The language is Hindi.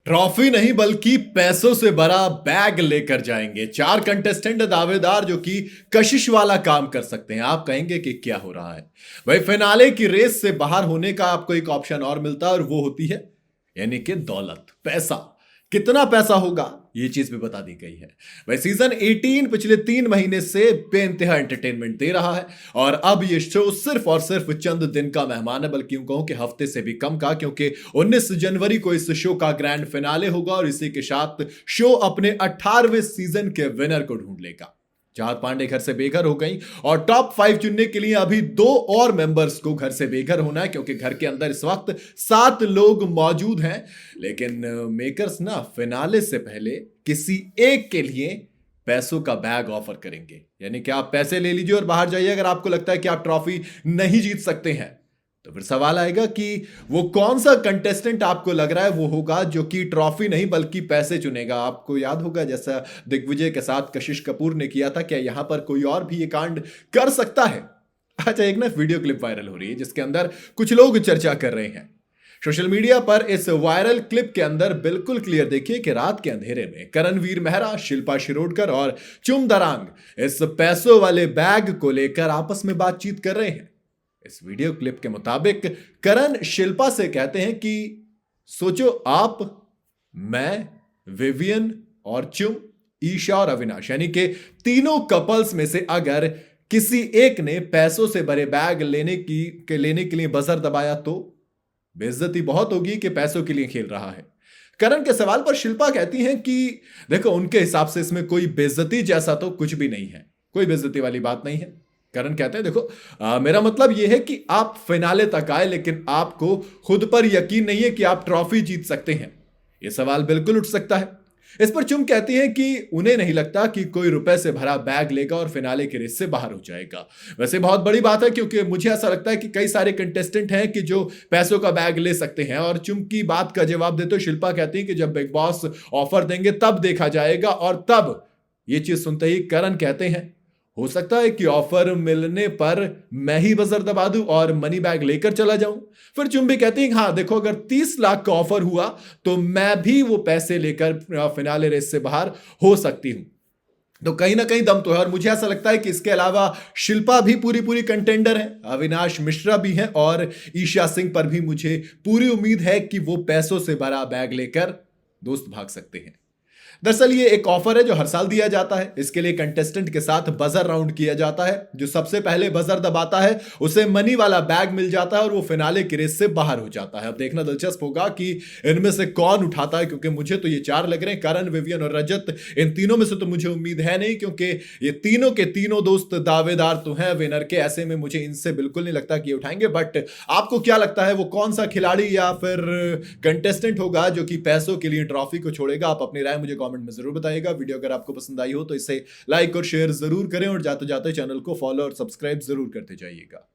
ट्रॉफी नहीं बल्कि पैसों से भरा बैग लेकर जाएंगे। 4 कंटेस्टेंट दावेदार जो कि कशिश वाला काम कर सकते हैं। आप कहेंगे कि क्या हो रहा है भाई। फिनाले की रेस से बाहर होने का आपको एक ऑप्शन और मिलता है और वो होती है यानी कि दौलत, पैसा। कितना पैसा होगा ये चीज भी बता दी गई है भाई। सीजन 18 पिछले 3 महीने से बेइंतहा एंटरटेनमेंट दे रहा है और अब ये शो सिर्फ और सिर्फ चंद दिन का मेहमान है, बल्कि यूं कहूं कि हफ्ते से भी कम का, क्योंकि 19 जनवरी को इस शो का ग्रैंड फिनाले होगा और इसी के साथ शो अपने 18वें सीजन के विनर को ढूंढ लेगा। चाहत पांडे घर से बेघर हो गई और टॉप 5 चुनने के लिए अभी 2 और मेंबर्स को घर से बेघर होना है, क्योंकि घर के अंदर इस वक्त 7 लोग मौजूद हैं। लेकिन मेकर्स ना फिनाले से पहले किसी एक के लिए पैसों का बैग ऑफर करेंगे, यानी कि आप पैसे ले लीजिए और बाहर जाइए अगर आपको लगता है कि आप ट्रॉफी नहीं जीत सकते हैं। तो फिर सवाल आएगा कि वो कौन सा कंटेस्टेंट आपको लग रहा है वो होगा जो कि ट्रॉफी नहीं बल्कि पैसे चुनेगा। आपको याद होगा जैसा दिग्विजय के साथ कशिश कपूर ने किया था, क्या यहां पर कोई और भी ये कांड कर सकता है? अच्छा, एक ना वीडियो क्लिप वायरल हो रही है जिसके अंदर कुछ लोग चर्चा कर रहे हैं सोशल मीडिया पर। इस वायरल क्लिप के अंदर बिल्कुल क्लियर देखिए कि रात के अंधेरे में करणवीर मेहरा, शिल्पा शिरोडकर और चुम दरांग इस पैसों वाले बैग को लेकर आपस में बातचीत कर रहे हैं। इस वीडियो क्लिप के मुताबिक करण शिल्पा से कहते हैं कि सोचो आप, मैं, विवियन और चुम, ईशा और अविनाश, यानी कि तीनों कपल्स में से अगर किसी एक ने पैसों से भरे बैग लेने के लिए बजर दबाया तो बेइज्जती बहुत होगी कि पैसों के लिए खेल रहा है। करण के सवाल पर शिल्पा कहती हैं कि देखो, उनके हिसाब से इसमें कोई बेइज्जती जैसा तो कुछ भी नहीं है, कोई बेइज्जती वाली बात नहीं है। करण कहते हैं देखो, मेरा मतलब यह है कि आप फिनाले तक आए लेकिन आपको खुद पर यकीन नहीं है कि आप ट्रॉफी जीत सकते हैं। यह सवाल बिल्कुल उठ सकता है। इस पर चुम कहती हैं कि उन्हें नहीं लगता कि कोई रुपए से भरा बैग लेगा और फिनाले के रेस से बाहर हो जाएगा। वैसे बहुत बड़ी बात है, क्योंकि मुझे ऐसा लगता है कि कई सारे कंटेस्टेंट हैं कि जो पैसों का बैग ले सकते हैं। और चुम की बात का जवाब देते हुए शिल्पा कहती हैं कि जब बिग बॉस ऑफर देंगे तब देखा जाएगा। और तब ये चीज सुनते ही करण कहते हैं हो सकता है कि ऑफर मिलने पर मैं ही बजर दबा दूं और मनी बैग लेकर चला जाऊं। फिर चुम भी कहती है हाँ देखो, अगर 30 लाख का ऑफर हुआ तो मैं भी वो पैसे लेकर फिनाले रेस से बाहर हो सकती हूं। तो कहीं ना कहीं दम तो है और मुझे ऐसा लगता है कि इसके अलावा शिल्पा भी पूरी कंटेंडर है, अविनाश मिश्रा भी हैं और ईशा सिंह पर भी मुझे पूरी उम्मीद है कि वो पैसों से भरा बैग लेकर दोस्त भाग सकते हैं। दरअसल ये एक ऑफर है जो हर साल दिया जाता है। इसके लिए कंटेस्टेंट के साथ बजर राउंड किया जाता है। जो सबसे पहले बजर दबाता है उसे मनी वाला बैग मिल जाता है और वो फिनाले की रेस से बाहर हो जाता है। अब देखना दिलचस्प होगा कि इनमें से कौन उठाता है, क्योंकि मुझे तो ये 4 लग रहे हैं, करण, विवियन और रजत। इन तीनों में से तो मुझे उम्मीद है नहीं, क्योंकि ये तीनों के तीनों दोस्त दावेदार तो हैं विनर के। ऐसे में मुझे इनसे बिल्कुल नहीं लगता कि ये उठाएंगे। बट आपको क्या लगता है वो कौन सा खिलाड़ी या फिर कंटेस्टेंट होगा जो कि पैसों के लिए ट्रॉफी को छोड़ेगा? आप अपनी राय मुझे कमेंट में जरूर बताइएगा। वीडियो अगर आपको पसंद आई हो तो इसे लाइक और शेयर जरूर करें और जाते जाते चैनल को फॉलो और सब्सक्राइब जरूर करते जाइएगा।